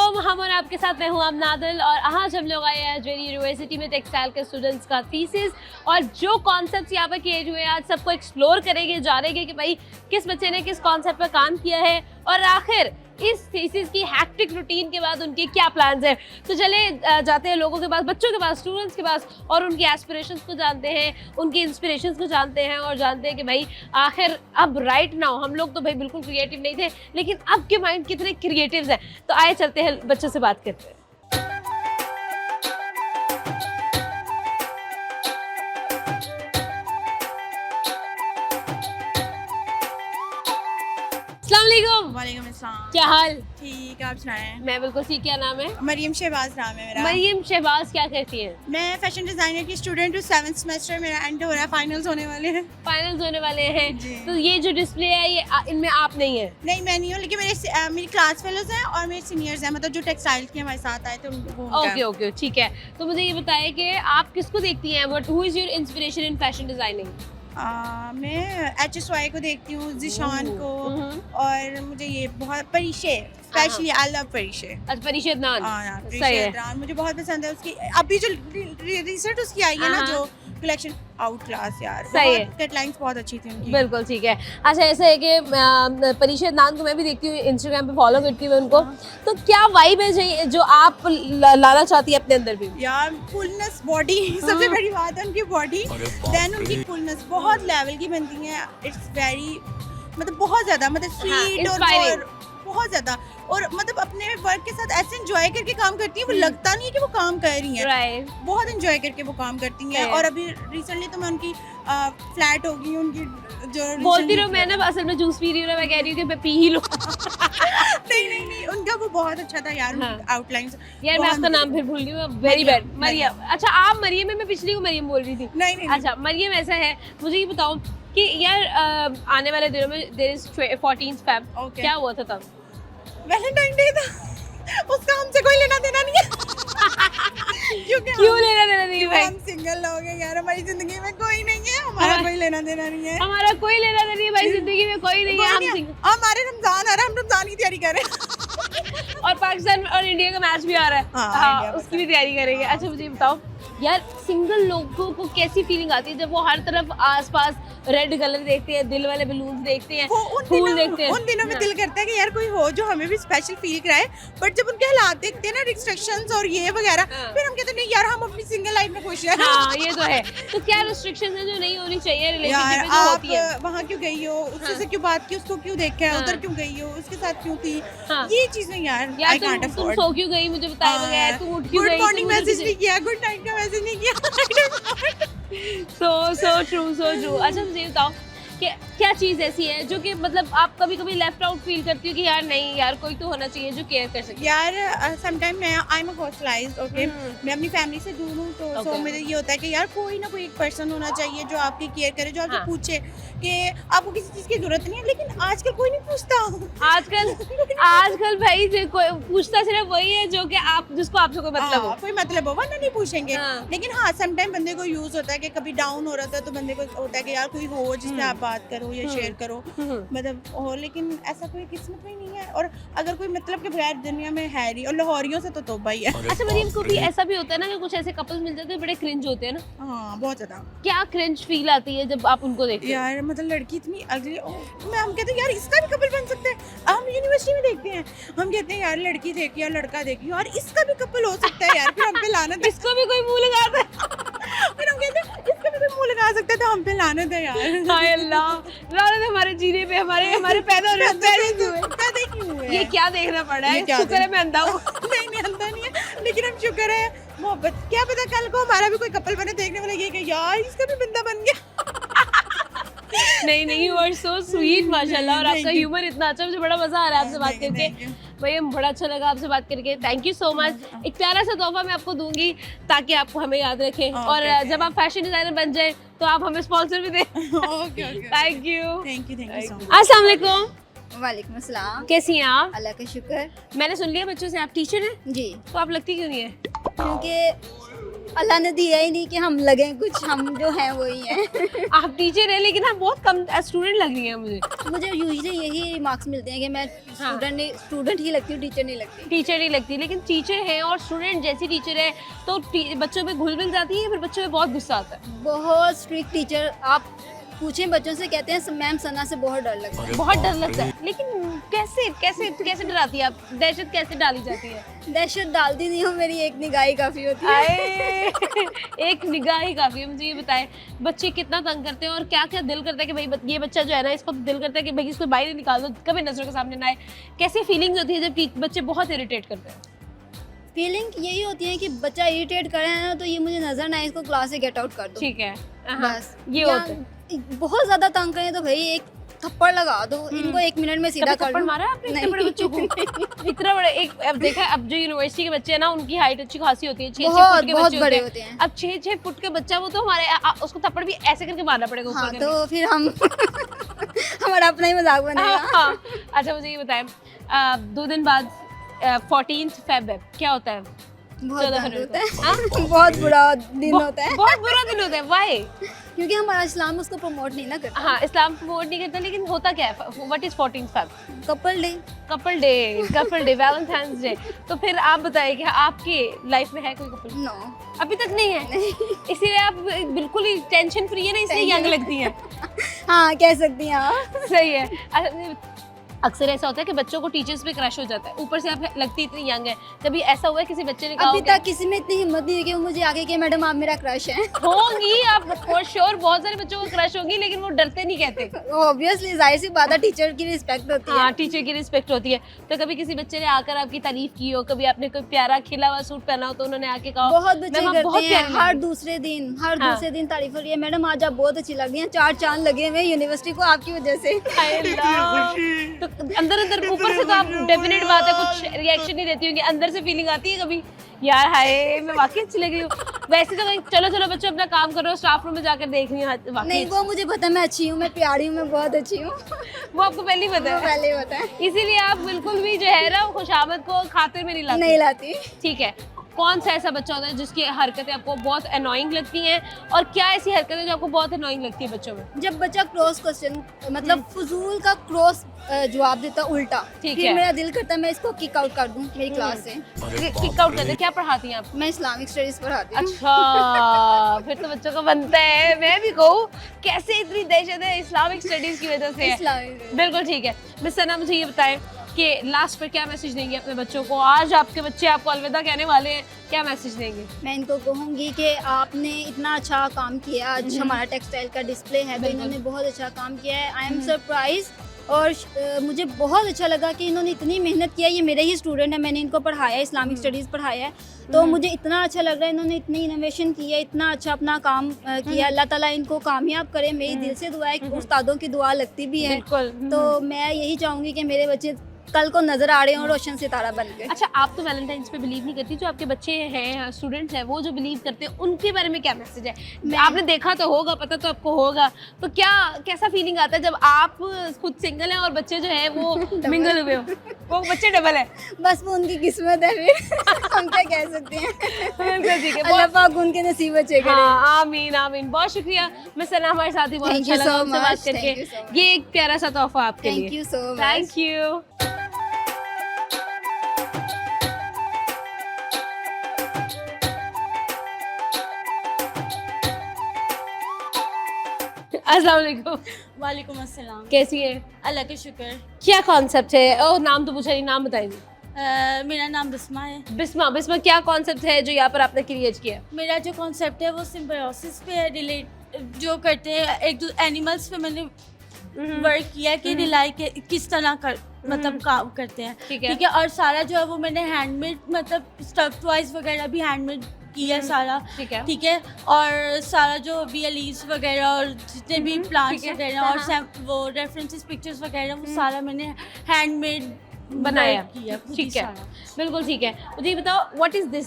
वालेकुम, हम और आपके साथ मैं हूँ नादिल और आज हम लोग आए हैं ज्वेलरी यूनिवर्सिटी में टेक्सटाइल के स्टूडेंट्स का थीसिस और जो कॉन्सेप्ट्स यहाँ पर किए हुए हैं आज सबको एक्सप्लोर करेंगे, जानेंगे कि भाई किस बच्चे ने किस कॉन्सेप्ट पर काम किया है और आखिर इस थीसिस की हैक्टिक रूटीन के बाद उनके क्या प्लान्स हैं। तो चले जाते हैं लोगों के पास, बच्चों के पास, स्टूडेंट्स के पास और उनकी एस्पिरेशंस को जानते हैं, उनकी इंस्पिरेशंस को जानते हैं और जानते हैं कि भाई आखिर अब राइट नाउ हम लोग तो भाई बिल्कुल क्रिएटिव नहीं थे लेकिन अब के माइंड कितने क्रिएटिव्स हैं। तो आए चलते हैं बच्चों से बात करते हैं। वालेकुम अस्सलाम। क्या हाल? ठीक, आप सुनाएं? मैं बिल्कुल ठीक। क्या नाम है? मरियम शहबाज नाम है मेरा। मरियम शहबाज, क्या करती हैं? मैं फैशन डिजाइनर की स्टूडेंट हूँ। 7th सेमेस्टर मेरा एंड हो रहा है, फाइनल्स होने वाले हैं। फाइनल्स होने वाले हैं जी। तो ये जो डिस्प्ले है ये इनमें आप नहीं है? नहीं, मैं नहीं हूँ, लेकिन मेरी क्लास फेलोज हैं और मेरे सीनियर्स हैं, मतलब जो टेक्सटाइल के हमारे साथ आए थे उनको। ओके ओके, ठीक है। तो मुझे ये बताइए कि आप किसको देखती हैं? What who is your inspiration in fashion designing? मैं HSY को देखती हूँ, जिशान को, हम्म। और मुझे ये बहुत परिशे, स्पेशली आई लव परिशे। अच्छा, परिशे अदनान। हाँ, सही परिशे है। अदनान मुझे बहुत पसंद है। उसकी अभी जो रिसेंट उसकी आई है ना, हाँ। जो कलेक्शन, आउट क्लास यार, सही है। कटलाइंस बहुत अच्छी थी उनकी। बिल्कुल ठीक है। अच्छा, ऐसा है कि परिशे अदनान को मैं भी देखती हूँ, इंस्टाग्राम पे फॉलो करती हूँ उनको। तो क्या वाइब है जो आप लाना चाहती है अपने अंदर भी? यार फुलनेस बॉडी सबसे बड़ी बात है, उनकी बॉडी। देन उनकी फुलनेस बहुत लेवल की बनती है। इट्स वेरी, मतलब बहुत ज्यादा, मतलब स्वीट inspiring। और बहुत ज्यादा, और मतलब अपने वर्क के साथ ऐसे एंजॉय करके काम करती है, वो लगता नहीं है कि वो काम कर रही हैं। राइट। बहुत एंजॉय करके वो काम करती हैं। सही है। और अभी रिसेंटली तो मैं उनकी फ्लैट हो गई उनकी जो बोलती रहो, मैं ना असल में जूस पी रही हूँ ना, मैं कह रही हूँ कि मैं पी ही लूँ। नहीं, उनका वो बहुत अच्छा था यार। हाँ। आउटलाइंस यार मैं आपका नाम फिर भूल रही हूँ, वेरी बैड। मरियम। अच्छा, आप मरियम है, मैं पिछली को मरियम बोल रही थी। नहीं। अच्छा मरियम, ऐसा है, मुझे ये बताओ कि यार आने वाले दिनों में there is 14th Feb। Okay। क्या हुआ था तब? वैलेंटाइन डे था, उसका हमसे कोई लेना देना नहीं है। क्यों लेना देना नहीं क्योंकि भाई? हम सिंगल लोग हैं यार, हमारी जिंदगी में कोई नहीं है, हमारा कोई लेना देना नहीं है। हमारा कोई लेना देना नहीं है भाई, जिंदगी में कोई नहीं है। कोई हम नहीं है। single- हमारे रमजान आ रहा है, हम रमजान की तैयारी कर रहे हैं। और पाकिस्तान और इंडिया का मैच भी आ रहा है। हाँ, इंडिया उसकी भी तैयारी करेंगे। अच्छा मुझे ये बताओ यार, सिंगल लोगों को कैसी फीलिंग आती है जब वो हर तरफ आसपास रेड कलर देखते हैं, दिल वाले बलून्स देखते हैं, फूल देखते हैं? उन दिनों में हाँ। दिल करता है कि यार कोई हो जो हमें भी स्पेशल फील कराए, बट जब उनके हालात देखते हैं ना, रिस्ट्रिक्शंस और ये वगैरह, हाँ। फिर हम कहते हैं नहीं यार, हम अपनी सिंगल लाइफ में खुश हैं। हाँ ये तो है। तो क्या रिस्ट्रिक्शंस है जो नहीं होनी चाहिए रिलेशनशिप यार में जो आप होती है? वहाँ क्यों गई हो, उससे हाँ। से क्यों बात की, उसको क्यों देखा है, हाँ। उधर क्यों गई हो, उसके साथ क्यों थी, हाँ। ये चीजें यार यार I can't तुम afford। सो क्यों गई मुझे बताए बगैर, तुम उठ क्यों गुड गई, मॉर्निंग मैसेज नहीं किया, गुड नाइट का मैसेज नहीं किया। So true. अच्छा मुझे ये बताओ कि क्या चीज़ ऐसी है जो कि मतलब आप कभी कभी लेफ्ट आउट फील करती हो कि यार नहीं यार, कोई तो होना चाहिए जो केयर कर सके? यार समटाइम मैं आई एम हॉस्टलाइज्ड, ओके, मैं अपनी फैमिली से दूर हूँ, तो सो Okay। मुझे ये होता है कि यार कोई ना कोई एक पर्सन होना चाहिए जो आपकी केयर करे, जो आपसे हाँ। पूछे कि आपको किसी चीज़ की जरूरत नहीं है, लेकिन आजकल कोई नहीं पूछता। आजकल भाई कोई पूछता सिर्फ वही है जो कि आप, जिसको आपसे कोई मतलब हो। कोई मतलब हो, वरना नहीं पूछेंगे। हाँ। लेकिन हाँ, समटाइम बंदे को यूज होता है कि कभी डाउन हो रहा था तो बंदे को होता है कि यार कोई हो जिससे आप बात करो या शेयर करो, मतलब हो, लेकिन ऐसा कोई किस्मत में नहीं है। और अगर कोई मतलब के बगैर दुनिया में है ही, और लाहौरियों से तो तौबा ही है। अच्छा मरीम, को भी ऐसा भी होता है ना कि कुछ ऐसे कपल्स मिल जाते हैं बड़े क्रिंज होते हैं ना? हाँ, बहुत ज्यादा क्या क्रिंज फील आती है जब आप उनको देखते हैं? यार, मतलब लड़की इतनी अगली, हम कहते हैं यार इसका भी कपल बन सकता है। हम यूनिवर्सिटी में देखते हैं, हम कहते हैं यार लड़की देखी या लड़का देखी और इसका भी कपल हो सकता है यार, फिर हम पे लानत है। इसको भी कोई मुंह लगाता है। फिर हम कहते हैं इसका भी कोई मुंह लगा सकता है, तो हम पे लानत है यार। हाय अल्लाह, लानत है हमारे जीने पे, हमारे पैदा होने पे। पैदा क्यों हुए? ये क्या देखना पड़ा है? ये क्या शुक्र है मैं अंधा हूँ। नहीं अंधा नहीं है, लेकिन हम शुक्र है मोहब्बत। क्या पता कल को हमारा भी कोई कपल बने, देखने वाला ये कि यार इसका भी बंदा बन गया। नहीं, यू आर सो स्वीट माशाल्लाह, और आपका Thank you। ह्यूमर इतना अच्छा, मुझे बड़ा मजा आ रहा है आपसे बात Thank you, करके। thank you। भैया बड़ा अच्छा लगा आपसे बात करके, थैंक यू सो मच। एक प्यारा सा तोहफा मैं आपको दूंगी ताकि आपको हमें याद रखें, और okay। जब आप फैशन डिजाइनर बन जाए तो आप हमें स्पॉन्सर भी दें। Okay thank you so much. अस्सलाम वालेकुम, वालेकुम अस्सलाम। कैसी हैं आप? अल्लाह का शुक्र। मैंने सुन लिया बच्चों से आप टीचर हैं, जी, तो आप लगती क्यों नहीं है? क्योंकि अल्लाह ने दिया ही नहीं कि हम लगें कुछ, हम जो हैं वही हैं। आप टीचर हैं लेकिन आप बहुत कम स्टूडेंट लग रही हैं मुझे। मुझे यूजुअली यही मार्क्स मिलते हैं कि मैं हाँ। स्टूडेंट ही लगती हूँ, टीचर नहीं लगती। टीचर नहीं लगती, लेकिन टीचर हैं और स्टूडेंट जैसी टीचर है तो बच्चों में घुल मिल जाती है, फिर बच्चों में बहुत गुस्सा आता है। बहुत स्ट्रिक्ट टीचर, आप पूछें बच्चों से, कहते हैं मैम सना से बहुत डर लगता है। बहुत डर लगता है, लेकिन कैसे कैसे कैसे डराती है आप? दहशत कैसे डाली जाती है? दहशत डालती नहीं हूँ, मेरी एक निगाह ही काफ़ी होती है। आए एक निगाह ही काफी है। मुझे ये बताएं, बच्चे कितना तंग करते हैं और क्या क्या दिल करता है कि भाई ये बच्चा जो है ना, इसको दिल करता है कि भाई इसको बाहर निकाल दो, कभी नजरों के सामने ना आए। कैसी फीलिंग्स होती है जब बच्चे बहुत इरिटेट करते हैं? फीलिंग यही होती है कि बच्चा इरिटेट करे है ना, तो ये मुझे नजर ना आए, इसको क्लास से गेट आउट कर दो। ठीक है, बस ये या होता है। बहुत ज्यादा तंग करें तो भाई एक थप्पड़ लगा दो, इनको 1 मिनट में सीधा कभी कर थप्पड़ लो। मारा है आपने इतने नहीं। बड़े बच्चों को? इतना बड़े एक, अब देखा है, अब जो यूनिवर्सिटी के बच्चे हैं ना, उनकी हाइट अच्छी खासी होती है, 6-6 बहुत फुट के बहुत बच्चे बड़े होते होते हैं। हैं। अब 6-6 फुट के बच्चा, वो तो हमारे उसको थप्पड़ भी ऐसे करके मारना पड़ेगा ऊपर हाँ, करके। तो फिर हम हमारा अपना ही मजाक बनेगा। हाँ। अच्छा मुझे ये बताएं, 2 दिन बाद 14 फेब है, क्या होता है? बहुत 14 दर्द फरवरी होता को। है। बहुत बुरा दिन होता है, बहुत बुरा दिन होता है। वाई? क्योंकि हमारा इस्लाम उसको प्रमोट नहीं ना करता। हाँ, इस्लाम प्रमोट नहीं करता, लेकिन होता क्या है? What is 14 Feb? Couple day. Couple day, Valentine's day. तो फिर आप बताइए कि आपकी लाइफ में है कोई कपल? नो, अभी तक नहीं है। इसीलिए आप बिल्कुल ही टेंशन फ्री है ना, इसलिए यंग लगती है। हाँ कह सकती हैं आप। सही है। अच्छा, अक्सर ऐसा होता है कि बच्चों को टीचर्स पे क्रश हो जाता है, ऊपर से आप लगती इतनी यंग है। कभी ऐसा हुआ है किसी बच्चे ने कहा अभी हो क्या? तक किसी में इतनी हिम्मत नहीं है कि वो मुझे आके कि मैडम आप मेरा क्रश है। होंगी, आप फॉर श्योर बहुत सारे बच्चों को क्रश होगी, लेकिन वो डरते नहीं कहते। ऑब्वियसली जाहिर सी बात है, टीचर की रिस्पेक्ट होती है। हाँ, टीचर की रिस्पेक्ट होती है। तो कभी किसी बच्चे ने आकर आपकी तारीफ की हो, कभी आपने कोई प्यारा खिला हुआ सूट पहना हो तो उन्होंने आके कहा बहुत बच्चे "मैम, आप बहुत करते हैं, प्यारी हर लगी।" दूसरे दिन हाँ। तारीफ हो रही है, मैडम आज आप बहुत अच्छी लग रही हैं, 4 चांद लगे हुए हैं यूनिवर्सिटी को आपकी वजह से। हाय अल्लाह। तो अंदर अंदर, ऊपर से तो आप डेफिनेट बात है कुछ रिएक्शन नहीं देती होंगी, अंदर से फीलिंग आती है कभी यार हाय मैं वाकई अच्छी लग रही हूँ? वैसे तो चलो चलो बच्चों अपना काम करो, स्टाफ रूम में जाकर देख रही हूँ वाकई नहीं, वो मुझे पता है, मैं अच्छी हूँ, मैं प्यारी हूँ, मैं बहुत अच्छी हूँ। वो आपको पहले ही पता वो है, पहले ही पता है। इसीलिए आप बिल्कुल भी जो है ना खुशामद को खातिर में नहीं लाते। नहीं लाती। ठीक है, कौन सा ऐसा बच्चा होता है जिसकी हरकतें आपको बहुत अनोइंग लगती हैं, और क्या ऐसी हरकतें जो आपको बहुत अनोइंग लगती है बच्चों में? जब बच्चा क्रॉस क्वेश्चन, मतलब फजूल का क्रॉस जवाब देता उल्टा, ठीक फिर है। मेरा दिल करता है मैं इसको किक आउट कर दूं मेरी क्लास से। किक आउट करते, क्या पढ़ाती हैं आप? मैं इस्लामिक स्टडीज पढ़ाती हूँ। अच्छा, फिर तो बच्चों को बनता है। मैं भी कहूँ कैसे इतनी दहशत है इस्लामिक स्टडीज की वजह से है। इस्लामिक बिल्कुल ठीक है। मिस सना, मुझे ये बताएं कि लास्ट पर क्या मैसेज देंगे अपने बच्चों को? आज आपके बच्चे आपको अलविदा कहने वाले हैं, क्या मैसेज देंगे? मैं इनको कहूँगी कि आपने इतना अच्छा काम किया। आज हमारा टेक्सटाइल का डिस्प्ले है, तो बिल्कुल। इन्होंने बहुत अच्छा काम किया है। आई एम सरप्राइज, और मुझे बहुत अच्छा लगा कि इन्होंने इतनी मेहनत किया। ये मेरे ही स्टूडेंट है, मैंने इनको पढ़ाया है, इस्लामिक स्टडीज़ पढ़ाया है, तो मुझे इतना अच्छा लग रहा है। इन्होंने इतनी इनोवेशन की है, इतना अच्छा अपना काम किया। अल्लाह ताला इनको कामयाब करे, मेरी दिल से दुआ है। उस्तादों की दुआ लगती भी है, बिल्कुल। तो मैं यही चाहूँगी कि मेरे बच्चे कल को नजर आ रहे हो रोशन सितारा बन के। अच्छा, आप तो वैलेंटाइंस पे बिलीव नहीं करती, जो आपके बच्चे हैं, स्टूडेंट्स हैं, वो जो बिलीव करते हैं, उनके बारे में क्या मैसेज है? आपने देखा तो होगा, पता तो आपको होगा, तो क्या कैसा फीलिंग आता है जब आप खुद सिंगल हैं और बच्चे जो हैं वो मिंगल हुए हो? वो बच्चे डबल है। बस वो उनकी किस्मत है, फिर हम क्या कह सकते हैं। बिल्कुल ठीक है। अल्लाह पाक उनके नसीब अच्छे करे। हाँ, आमीन आमीन। बहुत शुक्रिया मिस सना, हमारे साथ ही बहुत Thank अच्छा you लगा so उनसे बात much, करके। thank you so much. ये एक प्यारा सा तोहफा आपके लिए। Thank you so much. Thank you. अस्सलाम वालेकुम। वालेकुम अस्सलाम। कैसी है? अल्लाह का शुक्र। क्या कॉन्सेप्ट है? ओ, नाम तो पूछा नहीं, नाम बताइए। मेरा नाम बिस्मा है। बिस्मा, बिस्मा क्या कॉन्सेप्ट है जो यहाँ पर आपने क्रिएट किया? मेरा जो कॉन्सेप्ट है वो सिम्बायोसिस पे है, रिलेट जो करते हैं एक दो एनिमल्स पे मैंने वर्क किया कि रिलाई के किस तरह कर मतलब काम करते हैं। ठीक है। ठीक है, और सारा जो है वो मैंने हैंडमेड मतलब स्टफ टॉयज वगैरह भी हैंडमेड किया सारा। ठीक है। ठीक है, और सारा जो भी लीव्स वगैरह और जितने भी प्लांट्स ठीक है। वगैरह और वो रेफरेंसेस पिक्चर्स वगैरह वो सारा मैंने हैंडमेड बनाया। किया खुद ही ठीक है, सारा। बिल्कुल ठीक है। मुझे ये बताओ, what is this?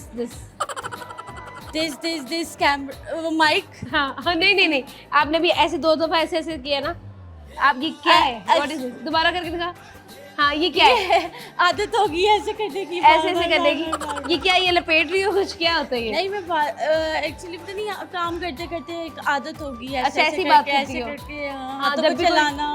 This camera mic. हाँ हाँ, नहीं नहीं नहीं, आपने भी ऐसे 2 दफा ऐसे ऐसे किया ना, आप ये क्या है? What is this? दोबारा करके दिखा। हाँ ये क्या है? आदत होगी ऐसे करने की, ऐसे ऐसे करने की। ये क्या, ये लपेट रही हो कुछ, क्या होता है ये? नहीं मैं एक्चुअली पता नहीं काम करते करते एक आदत होगी ऐसे अच्छा, ऐसे ऐसी बात करके, करती ऐसे हो। करके हाँ, हाथों जब को भी कोई- चलाना,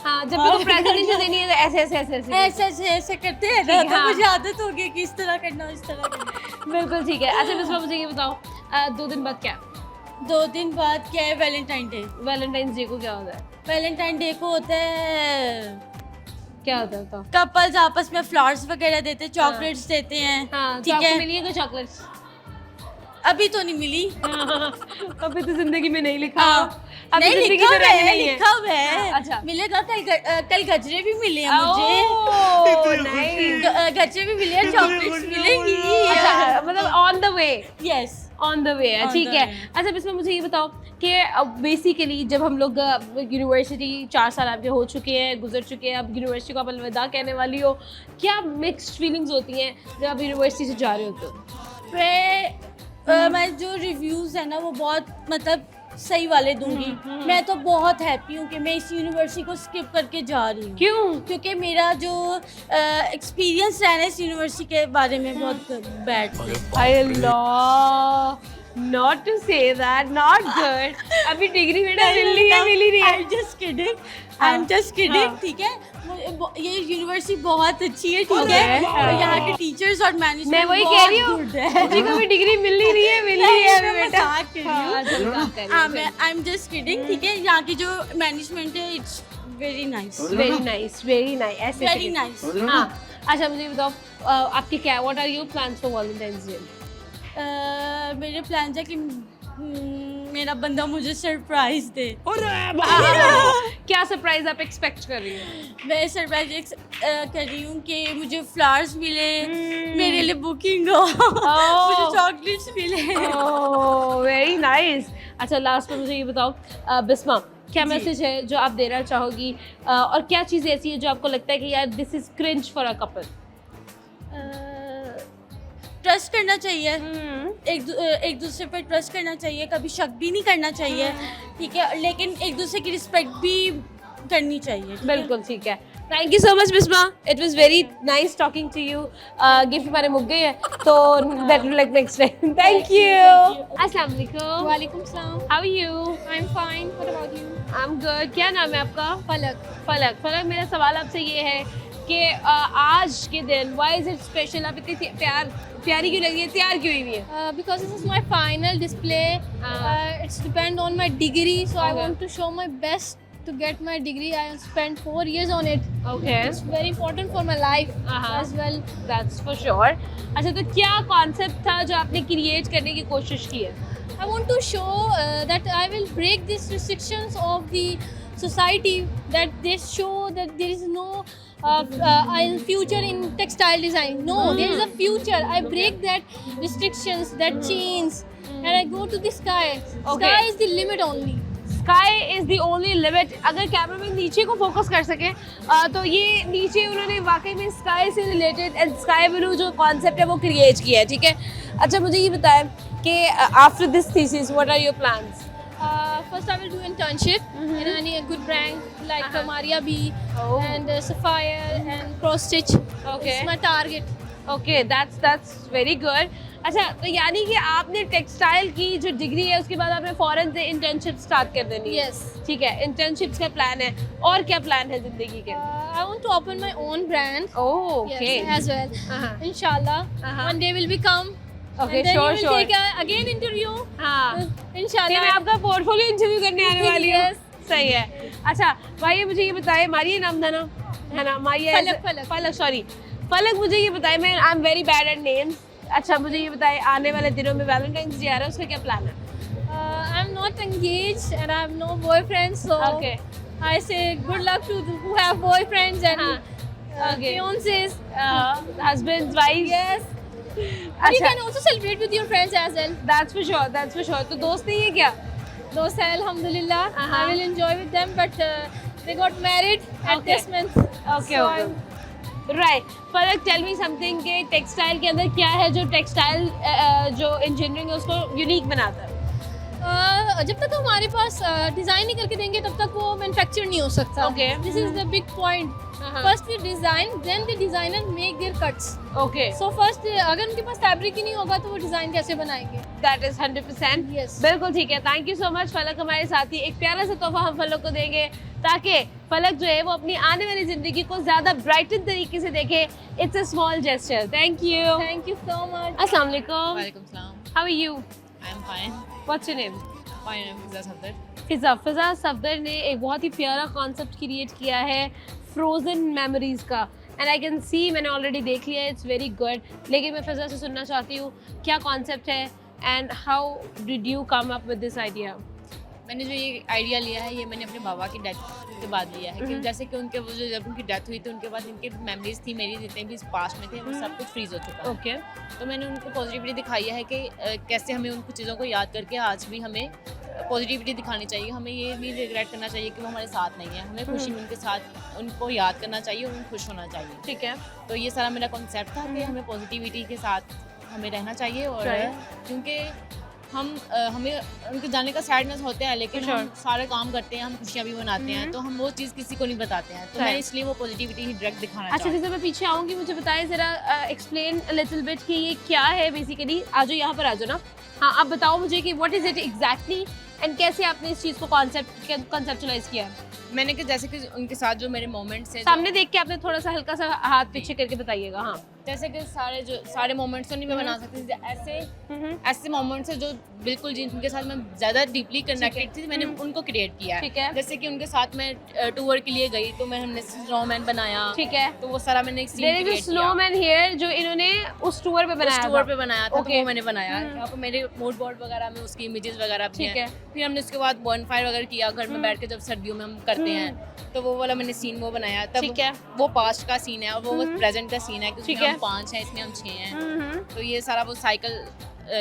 हाँ, जब भी कोई प्रेजेंटेशन देनी है तो ऐसे ऐसे ऐसे ऐसे ऐसे ऐसे ऐसे करते हैं ना, ठीक, तो हाँ। मुझे आदत हो गई कि इस तरह करना इस तरह करना। बिल्कुल ठीक है। अच्छा बिस्मा, मुझे ये बताओ 2 दिन बाद क्या? 2 दिन बाद क्या है? Valentine day. वैलेंटाइंस डे को क्या होता है? वैलेंटाइन डे को होता है क्या होता है तो? कपल्स आपस में फ्लावर्स वगैरह देते हैं, चॉकलेट्स देते हैं। हाँ, ठीक आपको है, मिली है कोई चॉकलेट्स? अभी तो नहीं मिली। अभी तो जिंदगी में नहीं लिखा। हाँ। अभी नहीं जिंदगी लिखा में हुआ रहने है, नहीं है। लिखा हुआ है। हाँ, अच्छा। मिलेगा कल गजरे भी मिले हैं मुझे। ओह, nice। गजरे भी मिले हैं, चॉकलेट्स मिलेंगी। अच्छा, मतलब on the way. Yes. On the way है, On ठीक the है। way। अच्छा इसमें मुझे ये बताओ कि बेसिकली जब हम लोग यूनिवर्सिटी 4 साल आपके हो चुके हैं, गुजर चुके हैं, अब यूनिवर्सिटी को आप अलविदा कहने वाली हो, क्या मिक्स्ड फीलिंग्स होती हैं जब आप यूनिवर्सिटी से जा रहे होते हो? मैं जो रिव्यूज़ है ना वो बहुत मतलब सही वाले दूंगी। मैं तो बहुत हैप्पी हूँ कि मैं इस यूनिवर्सिटी को स्किप करके जा रही हूँ, क्यों? क्योंकि मेरा जो एक्सपीरियंस रहा है इस यूनिवर्सिटी के बारे में बहुत bad. Allah, not to say that, not good। अभी डिग्री बेटा मिली है, मिली नहीं है। I'm just kidding, I'm just kidding, हाँ। ठीक है। ये यूनिवर्सिटी बहुत अच्छी है, ठीक Okay, है। हाँ। और यहाँ के टीचर्स और मैनेजमेंट मैं वही कह रही हूँ, मुझे को भी डिग्री मिल नहीं रही है, मिल रही है अभी बेटा। मजाक कर रही हूँ। हाँ, चलो मजाक कर रही हूँ। आई एम जस्ट किडिंग, ठीक है। यहाँ की जो मैनेजमेंट है it's very nice, very nice, very nice, ऐसे वेरी ऐसे। नाइस। हाँ, अच्छा मुझे बताओ आपके क्या, what are your plans for Valentine's day? मेरे प्लान है कि मेरा बंदा मुझे सरप्राइज दे। क्या सरप्राइज आप एक्सपेक्ट कर रही हो? मैं सरप्राइज कर रही हूँ कि मुझे फ्लावर्स मिले, मेरे लिए बुकिंग हो, मुझे चॉकलेट्स मिले। Oh very nice. अच्छा लास्ट में मुझे ये बताओ बिस्मा, क्या मैसेज है जो आप देना चाहोगी और क्या चीज़ ऐसी है जो आपको लगता है कि यार this is cringe for a couple? Trust करना चाहिए, एक दूसरे पर ट्रस्ट करना चाहिए, कभी शक भी नहीं करना चाहिए, ठीक है। लेकिन एक दूसरे की रिस्पेक्ट भी करनी चाहिए। बिल्कुल ठीक है। Thank you so much Bisma, it was very nice talking to you. Gift हमारे मुक गए हैं तो that will like next time. Thank you. अस्सलाम वालेकुम। वालेकुम सलाम। How are you? I am fine, what about you? I am good. क्या नाम है आपका? फलक। फलक। फलक, मेरा सवाल आपसे ये है कि आज के दिन व्हाई इज इट स्पेशल? आप इतनी प्यारी क्यों लग रही है, तैयार क्यों हुई है? Because this is my final display. It's depend on my degree, so I Okay. want to show my best to get my degree. I have spent 4 years on it. Okay. It's very important for my life as well. That's for sure. अच्छा तो क्या concept था जो आपने create करने की कोशिश की है? I want to show that I will break these restrictions of the society, that they show that there is no future in textile design. No, there is a future. I break that restrictions, that chains, and I go to the sky. Okay. Sky is the limit only. Sky is the only limit. अगर camera में नीचे को focus कर सके तो ये नीचे उन्होंने वाकई में स्काई से रिलेटेड एंड स्काई ब्लू जो कॉन्सेप्ट है वो क्रिएट किया है, ठीक है। अच्छा मुझे ये बताएं कि after this thesis what are your plans? First, I will do internship in any good brand like Maria B Oh. and Sapphire and Cross Stitch. Okay. It's my target. Okay that's very good. अच्छा तो यानी कि आपने textile की जो degree है उसके बाद आपने फॉरेन से इंटर्नशिप स्टार्ट कर देनी है? Yes. ठीक है, इंटर्नशिप्स का प्लान है। और क्या प्लान है जिंदगी के? I want to open my own brand. Okay Yes, as well. Uh-huh. Inshallah, Uh-huh. one day will become. Okay, and then sure, we will sure. take again interview. हाँ कि Inshallah. मैं आपका पोर्टफोलियो इंटरव्यू करने आने वाली हूँ। Yes. सही है। अच्छा भाई मुझे ये बताए, मारिया नाम था ना, है ना? मारिया फलक। सॉरी फलक, मुझे ये बताए, मैं आई am very bad at names. अच्छा मुझे ये बताए आने वाले दिनों में वैलेंटाइंस डे आ रहा है, उसका क्या प्लान है? I'm not engaged and I have no boyfriend, so Okay. I say good luck to those who have boyfriends and Okay. fiances. Husbands wife? Yes. And you अच्छा can also celebrate with your friends as well. That's for sure. तो दोस्त नहीं है क्या? Those hai, alhamdulillah. Uh-huh. I will enjoy with them, but they got married at Okay. this month. Okay, So okay. Right. फलक tell me something कि textile के अंदर क्या है जो टेक्सटाइल जो इंजीनियरिंग है उसको यूनिक बनाता है? जब तक हमारे पास डिज़ाइन नहीं करके देंगे तब तक वो मैन्युफैक्चर नहीं हो सकता। Okay. This is the big point first we design then the designer make their cuts. Okay, so first अगर उनके पास फैब्रिक ही नहीं होगा तो वो डिजाइन कैसे बनाएंगे? That is 100%. Yes. बिल्कुल ठीक है. थैंक यू सो मच फलक. हमारे साथ ही एक प्यारा सा तोहफा हम फलक को देंगे ताकि फलक जो है वो अपनी आने वाली जिंदगी को ज्यादा ब्राइटन तरीके से देखे. It's a small gesture. Thank you. Thank you so much. अस्सलाम वालेकुम. वालेकुम सलाम. How are you? I am fine. What's your name? My name is Fiza Safdar. Fiza Safdar ने एक बहुत ही प्यारा कॉन्सेप्ट क्रिएट किया है फ्रोजन मेमोरीज का. एंड आई कैन सी, मैंने ऑलरेडी देख लिया है, इट्स वेरी गुड. लेकिन मैं फिजा से सुनना चाहती हूँ क्या कॉन्सेप्ट है and how did you come up with this idea? मैंने जो ये आइडिया लिया है ये मैंने अपने बाबा की डेथ के बाद लिया है कि जैसे कि उनके वो जो जब उनकी डेथ हुई तो उनके बाद इनके मेमोरीज थी मेरी जितने भी पास्ट में थे वो सब कुछ फ्रीज हो चुका है. ओके. तो मैंने उनको पॉजिटिविटी दिखाई है कि कैसे हमें उन कुछ चीज़ों को याद करके आज भी हमें पॉजिटिविटी दिखानी चाहिए. हमें ये भी रिग्रेट करना चाहिए कि वो हमारे साथ नहीं है. हमें खुशी में उनके साथ उनको याद करना चाहिए और उनको खुश होना चाहिए. ठीक है. तो ये सारा मेरा कॉन्सेप्ट था कि हमें पॉजिटिविटी के साथ हमें रहना चाहिए. और क्योंकि हमें उनके जाने का सैडनेस होता है लेकिन हम सारे काम करते हैं, हम खुशियाँ भी मनाते हैं तो हम वो चीज़ किसी को नहीं बताते हैं. तो मैं इसलिए वो पॉजिटिविटी ही डायरेक्ट दिखाना अच्छा, चाहती हूँ. जैसे मैं पीछे आऊँगी, मुझे बताएं ज़रा, एक्सप्लेन अ लिटिल बिट कि ये क्या है बेसिकली. आ जाओ यहाँ पर, आ जाओ ना. हाँ, आप बताओ मुझे कि what is it exactly and कैसे आपने इस चीज़ को कॉन्सेप्चुअलाइज किया. मैंने कि जैसे कि उनके साथ जो मेरे मोमेंट्स हैं सामने देख के आपने थोड़ा सा हल्का सा हाथ पीछे करके बताइएगा. हाँ, जैसे कि सारे मोमेंट्स तो नहीं मैं बना सकती. ऐसे मोमेंट्स हैं जो बिल्कुल जिनके साथ मैं ज़्यादा डीपली कनेक्टेड थी मैंने उनको क्रिएट किया ठीक है. जैसे कि उनके साथ मैं टूर के लिए गई तो हमने स्नोमैन बनाया. ठीक है. तो वो सारा मैंने एक scene there is a create किया. स्नोमैन हियर जो इन्होंने उस टूर पे बनाया टूर था. पे बनाया था. तो Okay. वो मैंने बनाया. यहाँ पे मेरे मूड बोर्ड वगैरह में उसकी इमेजेस वगैरह भी ठीक है. फिर हमने उसके बाद बॉनफायर वगैरह किया घर में बैठ के जब सर्दियों में हम करते हैं तो वो वाला मैंने सीन वो बनाया. तब ठीक है. वो पास्ट का सीन है और वो प्रेजेंट का सीन है कि ठीक उसमें है. हम 5 हैं इसमें हम 6 हैं. तो ये सारा वो साइकिल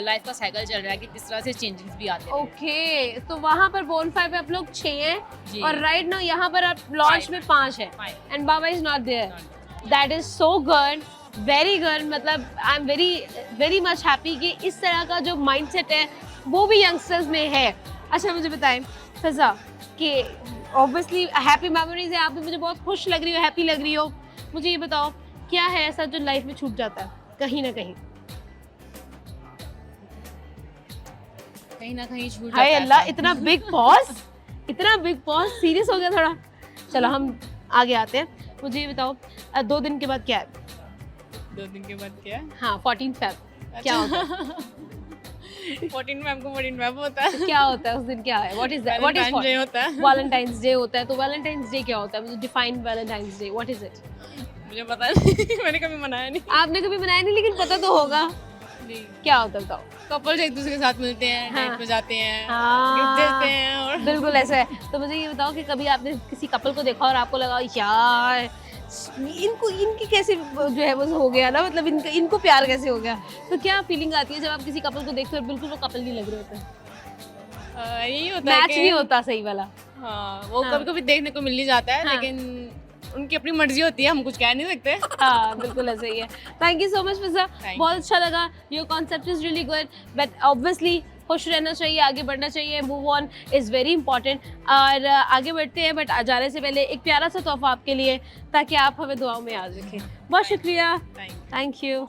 लाइफ का साइकिल चल रहा है कि किस तरह से चेंजेस भी आते हैं. ओके. तो वहाँ पर बोनफायर पे आप लोग 6 हैं जी. और राइट नाउ यहाँ पर आप लॉन्च में 5 हैं Five. एंड बाबा is not there. That is so good, very good. मतलब I am very much happy कि इस तरह का जो माइंडसेट है वो भी यंगस्टर्स में है. अच्छा, मुझे बताएं फिजा कि ऑब्वियसली हैप्पी मेमोरीज है, आप भी मुझे बहुत खुश लग रही हो, हैप्पी लग रही हो. मुझे ये बताओ क्या है ऐसा जो लाइफ में छूट जाता है कहीं ना कहीं? छूट हाय जाता है अल्लाह, ऐसा. इतना बिग पॉज सीरियस हो गया थोड़ा. चलो हम आगे आते हैं. मुझे ये बताओ 2 दिन के बाद क्या है? 2 दिन के बाद क्या? हाँ, 14 फेब क्या होता है? 14 मैम को 14 मैम होता है. क्या होता है उस दिन? क्या है? What is that? What Valentine's Day होता है. वैलेंटाइंस डे होता है. तो वैलेंटाइंस डे क्या होता है? मुझे define Valentine's day. What is it? मुझे पता नहीं. मैंने कभी मनाया नहीं. आपने कभी बनाया नहीं लेकिन पता तो होगा. क्या होता है बताओ? कपल्स एक दूसरे के साथ मिलते हैं, हाँ. डेट पे जाते हैं, हाँ. गिफ्ट देते हैं और बिल्कुल ऐसा है. तो मुझे ये बताओ कि कभी आपने किसी कपल को देखा और आपको लगा यार इनकी कैसे जो है वो हो गया ना, मतलब इनको प्यार कैसे हो गया? तो क्या फीलिंग आती है जब आप किसी कपल को देखते हो और बिल्कुल वो कपल नहीं लग रहे होते? यही होता है मैच कि नहीं होता सही वाला. हाँ, वो हाँ. कभी कभी देखने को मिल ही जाता है हाँ. लेकिन उनकी अपनी मर्जी होती है, हम कुछ कह नहीं सकते. हाँ, बिल्कुल ऐसा ही है. Thank you so much Fiza, Thank बहुत अच्छा लगा. Your concept is really good but obviously खुश रहना चाहिए, आगे बढ़ना चाहिए. Move on is very important. और आगे बढ़ते हैं बट जाने से पहले एक प्यारा सा तोहफा आपके लिए ताकि आप हमें दुआओं में याद रखें. बहुत शुक्रिया. Thank you.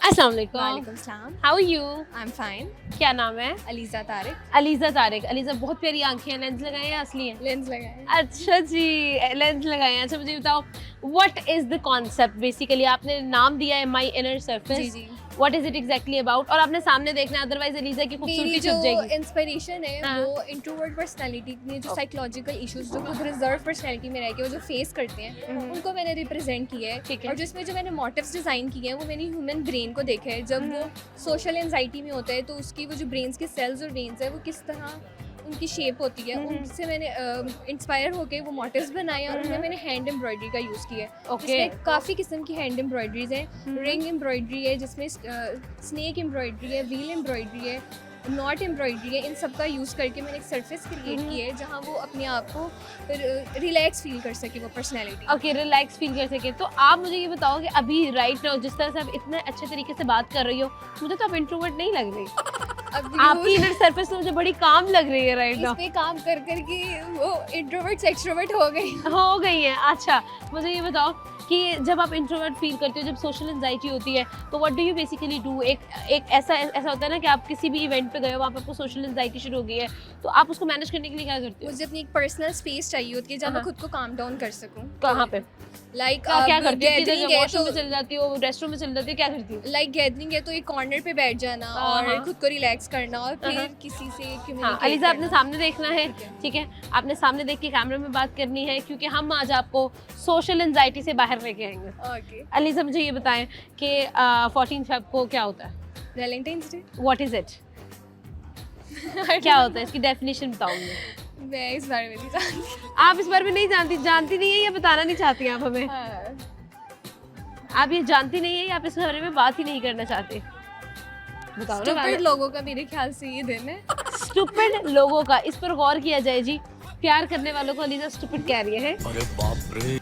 अस्सलाम वालेकुम. वालेकुम सलाम. How are you? I am fine. क्या नाम है? अलीज़ा तारिक. अलीज़ा तारिक. अलीज़ा, बहुत प्यारी आंखें हैं. लेंस लगाए हैं असली हैं? लेंस लगाए. अच्छा जी, लेंस लगाए हैं. अच्छा, मुझे बताओ what is the concept? Basically आपने नाम दिया है माय इनर जी सरफेस. जी. What is it exactly about? और आपने सामने देखना है, अदरवाइज अलीज़ा की मेरी खूबसूरती जो छुप जाएगी. इंस्पिरेशन है हाँ. वो इंट्रोवर्ट पर्सनालिटी में जो साइकोलॉजिकल इश्यूज जो खुद रिजर्व पर्सनालिटी में रह के वो जो फेस करते हैं उनको मैंने रिप्रेजेंट किया है. ठीक है. और जिसमें जो मैंने मोटिव्स डिज़ाइन किए हैं वो मैंने ह्यूमन ब्रेन को देखा है. जब वो सोशल एंजाइटी में होता है तो उसकी वो जो ब्रेन्स के सेल्स और वेन्स है वो किस तरह उनकी शेप होती है, उनसे मैंने इंस्पायर होके वो मोटिव्स बनाए और उनमें मैंने हैंड एम्ब्रॉयडरी का यूज़ किया है. ओके. जिसमें काफ़ी किस्म की हैंड एम्ब्रॉयडरीज हैं. रिंग एम्ब्रॉयडरी है जिसमें स्नेक एम्ब्रॉयडरी है, व्हील एम्ब्रॉयडरी है, नॉट एम्ब्रॉयडरी है, इन सब का यूज़ करके मैंने एक सरफेस क्रिएट की है जहाँ वो अपने आप को रिलैक्स फील कर सके, वो पर्सनैलिटी। ओके, रिलैक्स फील कर सके। तो आप मुझे ये बताओ कि अभी राइट नाउ जिस तरह से आप इतने अच्छे तरीके से बात कर रही हो, मुझे तो आप इंट्रोवर्ट नहीं लग रही। अब आपकी इनर सरफेस तो मुझे बड़ी काम लग रही है राइट इस नाउ। पे काम कर कर के वो इंट्रोवर्ट से एक्सट्रोवर्ट हो गई। हो गई है। अच्छा, मुझे ये बताओ कि जब आप इंट्रोवर्ट फील करते हो, जब सोशल एंजाइटी होती है, तो what do you basically do? एक ऐसा होता है ना कि आप किसी भी इवेंट पे गए हो, वहाँ पे आपको सोशल एंजाइटी शुरू हो गई है, तो आप उसको मैनेज करने के लिए क्या करते हो? मुझे अपनी एक पर्सनल स्पेस चाहिए होती है जहाँ मैं खुद को काम डाउन कर सकूँ। कहाँ पे? लाइक क्या करती हो? गैदरिंग है वॉशरूम तो में चल जाती हो, रेस्टरूम में चल जाती हो, क्या करती हो? लाइक गैदरिंग है तो एक कॉर्नर पे बैठ जाना और खुद को रिलैक्स करना और फिर किसी से हाँ, communicate अलीज़ा आपने करना। सामने देखना है, ठीक है? आपने सामने देख के कैमरे में बात करनी है, क्योंकि हम आज आपको सोशल एंजाइटी से बाहर लेके आएंगे। ओके, अलीज़ा मुझे ये बताएं कि 14 फेब को क्या होता है? Valentine's day. What is it? क्या होता है, इसकी डेफिनेशन बताऊंगी। मैं इस बारे में नहीं जानती। आप इस बारे में नहीं जानती नहीं है या बताना नहीं चाहती आप हमें? हाँ, आप ये जानती नहीं है या आप इस बारे में बात ही नहीं करना चाहते? बताओ ना। stupid लोगों का मेरे ख्याल से ये दिन है। स्टूपिड लोगों का, इस पर गौर किया जाए जी। प्यार करने वालों को अलीज़ा स्टूपिड कह रही है। अरे बाप रे।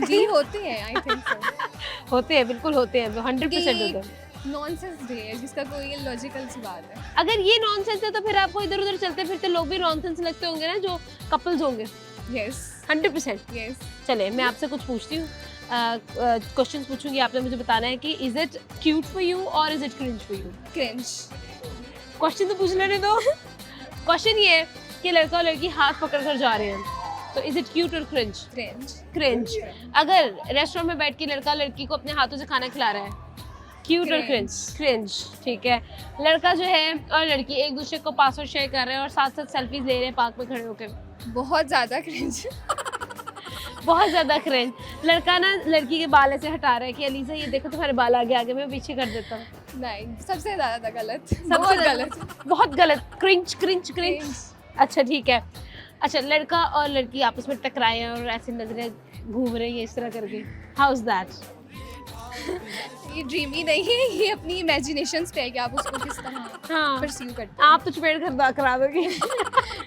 जी होते हैं, आई थिंक सो। होते हैं, बिल्कुल होते हैं, 100% होते हैं। नॉनसेंस डे है जिसका कोई लॉजिकल सी बात है। अगर ये नॉनसेंस है तो फिर आपको इधर उधर चलते फिरते लोग भी नॉनसेंस लगते होंगे ना, जो कपल्स होंगे। यस 100%। यस। चले, मैं आपसे कुछ पूछती हूँ, क्वेश्चंस पूछूंगी, आपने मुझे बताना है कि is it cute for you और is it cringe for you? Cringe. Question तो पूछ लेने दो। क्वेश्चन ये है कि लड़का और लड़की हाथ पकड़ कर जा रहे हैं, तो इज इट क्यूट और क्रिंज? क्रिंज। क्रिंज। अगर रेस्टोरेंट में बैठ के लड़का लड़की को अपने हाथों से खाना खिला रहा है, क्यूट और क्रिंज? क्रिंज, ठीक है। लड़का जो है और लड़की एक दूसरे को पासवर्ड शेयर कर रहे हैं और साथ साथ सेल्फीज ले रहे हैं पार्क में खड़े होकर, बहुत ज्यादा क्रिंज। बहुत ज्यादा क्रिंज। लड़का ना लड़की के बाल ऐसे हटा रहा है कि अलीज़ा ये देखो तुम्हारे बाल आगे आगे, मैं पीछे कर देता हूँ। नहीं, सबसे ज्यादा गलत। सबसे बहुत ज्यादा- गलत। बहुत गलत। Cringe cringe cringe. Cringe। अच्छा ठीक है। अच्छा, लड़का और लड़की आपस में टकराए हैं और ऐसी नजरें घूम रही है इस तरह करके, हाउ इज दैट? ये ड्रीमी नहीं है, ये अपनी इमेजिनेशंस पे है कि आप उसको किस तरह हाँ, परस्यू करते हैं। आप तो चपेट करा दोगी।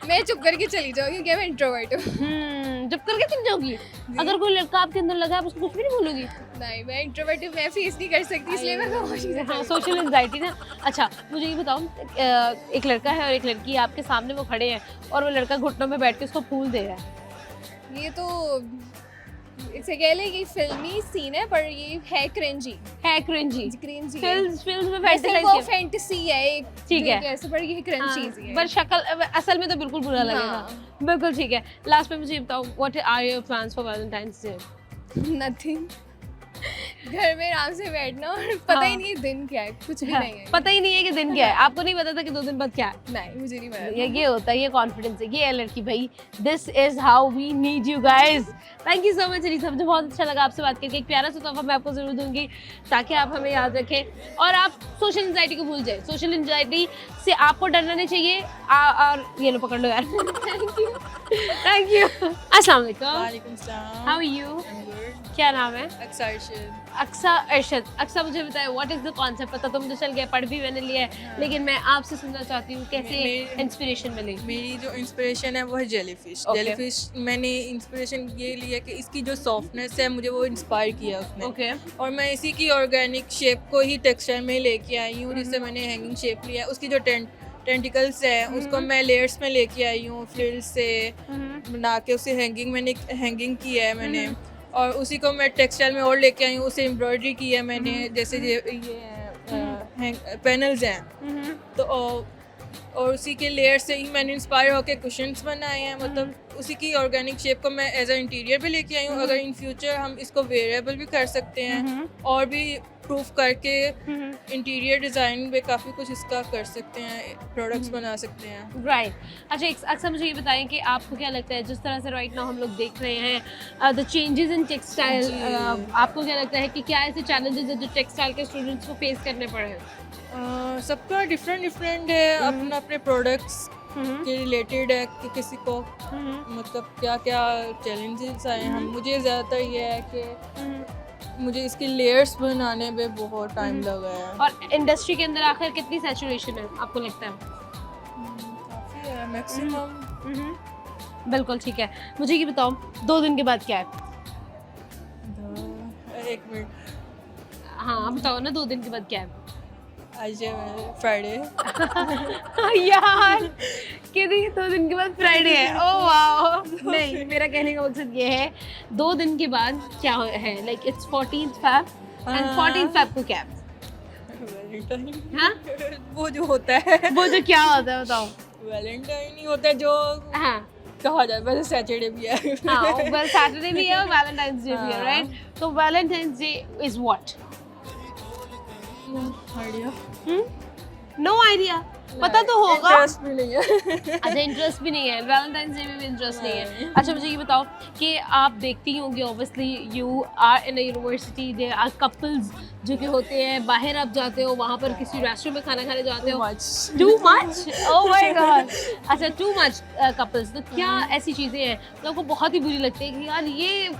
मैं चुप करके चली जाऊंगी क्योंकि मैं इंट्रोवर्ट हूँ। जब करके तुम जाओगी, अगर कोई लड़का आपके अंदर लगा आप उसको कुछ भी नहीं बोलोगी? नहीं, मैं इंट्रोवर्ट हूँ, मैं फेस नहीं कर सकती, इसलिए मैं खामोशी से हाँ, सोशल एंजाइटी ना। अच्छा मुझे ये बताओ, एक लड़का है और एक लड़की आपके सामने वो खड़े हैं और वो लड़का घुटनों में बैठ के उसको फूल दे रहा है, ये तो इसे कह ले कि फिल्मी सीन है पर ये है क्रिंजी। है क्रिंजी? क्रिंजी फिल्म में वैसे वो फैंटेसाइज फैंटेसी है एक, ठीक है। ऐसे पर ये क्रिंज चीज ही है। पर शक्ल असल में तो बिल्कुल बुरा लगेगा। हाँ। बिल्कुल ठीक है। लास्ट में मुझे ये बताओ, what are your plans for Valentine's day? Nothing. घर में आराम से बैठना और पता ही नहीं दिन क्या है, कुछ भी नहीं है। पता ही नहीं है कि दिन क्या है, आपको नहीं पता था कि 2 दिन बाद क्या है। नहीं, मुझे नहीं पता। ये होता है, ये कॉन्फिडेंस है, ये है लड़की भाई। This is how we need you guys. Thank you so much Aliza, मुझे बहुत अच्छा लगा आपसे बात करके। एक प्यारा सा तोहफा मैं आपको जरूर दूंगी ताकि आप हमें याद रखें और आप सोशल एंजाइटी को भूल जाए। सोशल एंजाइटी से आपको डरना नहीं चाहिए। और ये लो पकड़ लो यार। Thank you. अस्सलाम वालेकुम। वालेकुम सलाम। How are you? I'm good. क्या नाम है? अक्सा अर्शद। अक्सा अरशद। अक्सा मुझे बताए व्हाट इज द कॉन्सेप्ट? पता तो मुझे चल गया, पढ़ भी मैंने लिया है, लेकिन मैं आपसे सुनना चाहती हूँ कैसे मेरी- इंस्पिरेशन मिली? मेरी जो इंस्पिरेशन है वो है जेलीफिश। Okay. जेलीफिश मैंने इंस्पिरेशन ये लिया कि इसकी जो सॉफ्टनेस है मुझे वो इंस्पायर किया उसने। ओके और मैं इसी की ऑर्गेनिक शेप को ही टेक्सचर में लेके आई हूँ, जिससे मैंने हैंगिंग शेप लिया। उसकी जो टेंटिकल्स है उसको मैं लेयर्स में लेके आई हूँ, फ्रिल्स से बना के उसे हैंगिंग की है मैंने। और उसी को मैं टेक्सटाइल में और लेके आई हूँ, उसे एम्ब्रॉयडरी की है मैंने। जैसे ये पैनल्स हैं तो और उसी के लेयर से ही मैंने इंस्पायर होकर कुशन्स बनाए हैं। मतलब उसी की ऑर्गेनिक शेप को मैं एज अ इंटीरियर भी लेके आई हूँ। अगर इन फ्यूचर हम इसको वेयरेबल भी कर सकते हैं और भी प्रूफ करके इंटीरियर डिज़ाइन में काफ़ी कुछ इसका कर सकते हैं, प्रोडक्ट्स बना सकते हैं। राइट। अच्छा अक्सर मुझे ये बताएं कि आपको क्या लगता है, जिस तरह से राइट नाउ हम लोग देख रहे हैं द चेंजेस इन टेक्सटाइल, आपको क्या लगता है कि क्या ऐसे चैलेंजेस हैं जो टेक्सटाइल के स्टूडेंट्स को फेस करने पड़े हैं? सबका डिफरेंट है, अपने अपने प्रोडक्ट्स के रिलेटेड है कि किसी को मतलब क्या क्या चैलेंजेस आए हैं। मुझे ज़्यादातर ये है कि मुझे इसके लेयर्स बनाने में बहुत टाइम लगा है। और इंडस्ट्री के अंदर आखिर कितनी सैचुरेशन है आपको लगता है? काफ़ी है, मैक्सिमम। बिल्कुल ठीक है। मुझे ये बताओ 2 दिन के बाद क्या है? 1 मिनट, हाँ बताओ ना, 2 दिन के बाद क्या है? आज है फ्राइडे। यार कि 2 दिन के बाद फ्राइडे है। Oh wow. नहीं, मेरा कहने का मकसद ये है 2 दिन के बाद क्या है, like it's 14th Feb and 14th Feb को क्या है? वैलेंटाइन। हाँ? वो जो होता है, वो जो क्या होता है बताओ। वैलेंटाइन ही होता है जो हाँ कहा जाए। वैसे सैटरडे भी है। हाँ, वेल सैटरडे भी है और वैलेंटाइंस डे भी है, राइट? तो Valentine's day is what? Idea, no idea. पता तो होगा। इंटरेस्ट भी नहीं है। अच्छा, इंटरेस्ट भी नहीं है, वैलेंटाइंस डे में भी इंटरेस्ट नहीं है। अच्छा मुझे ये बताओ कि आप देखती होंगी obviously you are in a university, there are couples जो कि होते हैं, बाहर आप जाते हो, वहाँ पर किसी रेस्टोरेंट में खाना खाने जाते हो। Too much? Oh my God. अच्छा, टू मच कपल्स, तो क्या ऐसी चीज़ें हैं जो आपको बहुत ही बुरी लगती है कि यार ये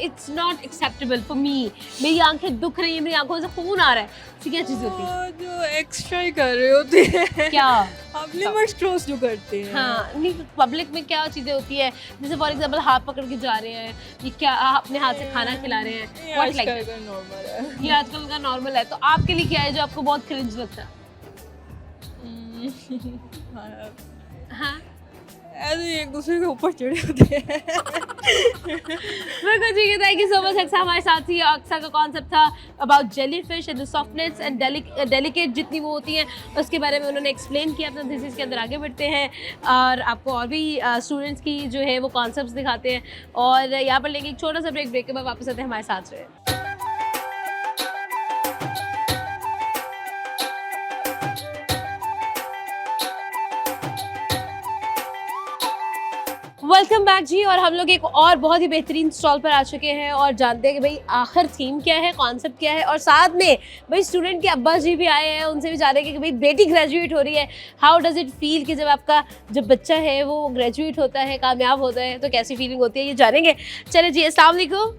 it's not acceptable for me, मेरी आंखें दुख रही है, मेरी आंखों से खून आ रहा है, ऐसी क्या चीज़ होती है? वो जो एक्स्ट्रा ही कर रहे होते हैं, क्या? आप लिमिट्स क्रॉस जो करते हैं। हाँ, नहीं पब्लिक में क्या चीज़ें होती है, जैसे फॉर एग्जांपल हाथ पकड़ के जा रहे हैं, ये क्या अपने हाथ से खाना खिला रहे हैं, ये व्हाट लाइक आजकल का नॉर्मल है। ये आजकल का नॉर्मल है। तो आपके लिए क्या है जो आपको बहुत क्रिंज लगता है? हाँ, हाँ ऐसे ही एक दूसरे के ऊपर चढ़े होते हैं। बिल्कुल ठीक है। Thank you so much Aqsa हमारे साथ थी। अक्सा का कॉन्सेप्ट था about jellyfish and the softness and delicate जितनी वो होती हैं उसके बारे में उन्होंने एक्सप्लेन किया अपना थीसिस के अंदर। आगे बढ़ते हैं और आपको और भी स्टूडेंट्स की जो है वो कॉन्सेप्ट्स दिखाते हैं और यहाँ पर लेंगे एक छोटा सा ब्रेक के बाद वापस आते हैं, हमारे साथ रहे। वेलकम बैक जी। और हम लोग एक और बहुत ही बेहतरीन स्टॉल पर आ चुके हैं और जानते हैं कि भाई आखिर थीम क्या है, कॉन्सेप्ट क्या है, और साथ में भाई स्टूडेंट के अब्बा जी भी आए हैं, उनसे भी जान रहे हैं कि भाई बेटी ग्रेजुएट हो रही है, हाउ डज इट फील कि जब बच्चा है वो ग्रेजुएट होता है, कामयाब होता है, तो कैसी फीलिंग होती है ये जानेंगे। चले जी, अस्सलाम वालेकुम।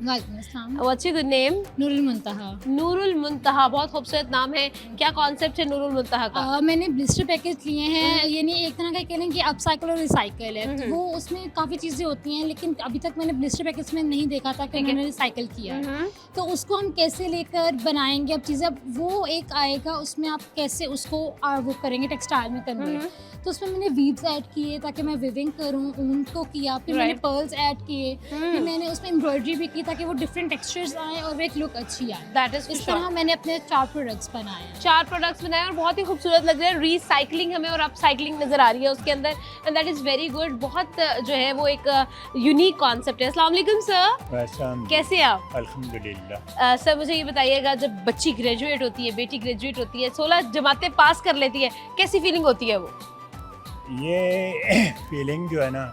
What's your good name? Nurul Muntaha. Nurul Muntaha, बहुत खूबसूरत नाम है। क्या कॉन्सेप्ट है नूरुल मुंतहा का? मैंने ब्लिस्टर पैकेज लिए हैं, यानी एक तरह का कह लें कि अपसाइकिल और रिसाइकिल है, तो वो उसमें काफ़ी चीज़ें होती हैं, लेकिन अभी तक मैंने ब्लिस्टर पैकेज में नहीं देखा था कि उन्होंने रिसाइकिल किया है। तो उसको हम कैसे लेकर बनाएंगे अब चीज़ें, अब वो एक आएगा उसमें आप कैसे उसको वो करेंगे टेक्सटाइल में कन्वर्ट। तो उसमें मैंने वीव्स ऐड किए ताकि मैं विविंग करूँ, ऊन को किया, फिर मैंने पर्ल्स ऐड किए, फिर मैंने उसमें एम्ब्रॉयडरी भी की ताकि वो डिफरेंट टेक्सचर्स आए और एक लुक अच्छी आए। दैट इज इस तरह मैंने अपने 4 प्रोडक्ट्स बनाए हैं। 4 प्रोडक्ट्स बनाए और बहुत ही खूबसूरत लग रहे हैं। रीसाइकलिंग हमें और अपसाइकलिंग नज़र आ रही है उसके अंदर, and that is very good. बहुत जो है वो एक यूनिक कॉन्सेप्ट है। अस्सलाम वालेकुम सर, कैसे हैं आप? अल्हम्दुलिल्लाह। सर मुझे ये बताइएगा, जब बच्ची ग्रेजुएट होती है, बेटी ग्रेजुएट होती है, 16 जमातें पास कर लेती है, कैसी फीलिंग होती है वो? ये फीलिंग जो है ना,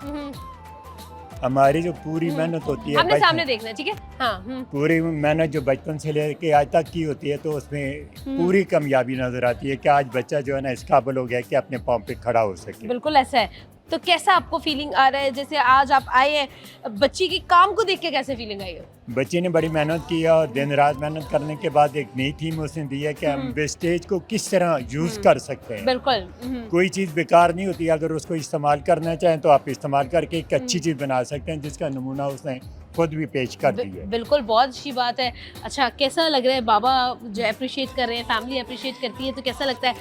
हमारी जो पूरी मेहनत होती है, हमने सामने देखना है, ठीक है? हाँ। पूरी मेहनत जो बचपन से लेके आज तक की होती है, तो उसमें पूरी कामयाबी नजर आती है कि आज बच्चा जो है ना इस काबिल हो गया कि अपने पाँव पे खड़ा हो सके। बिल्कुल ऐसा है। तो कैसा आपको फीलिंग आ रहा है, जैसे आज आप आए हैं, बच्ची के काम को देख के कैसे फीलिंग आई है? बच्चे ने बड़ी मेहनत की है और दिन रात मेहनत करने के बाद एक नई थीम उसने दी है कि हम वेस्टेज को किस तरह यूज कर सकते हैं। बिल्कुल। कोई चीज़ बेकार नहीं होती, अगर उसको इस्तेमाल करना चाहें तो आप इस्तेमाल करके एक अच्छी चीज़ बना सकते हैं, जिसका नमूना उसने खुद भी पेश कर दी है। बिल्कुल, बहुत अच्छी बात है। अच्छा, कैसा लग रहा है, बाबा जो अप्रिशिएट कर रहे हैं, फैमिली अप्रिशिएट करती है, तो कैसा लगता है?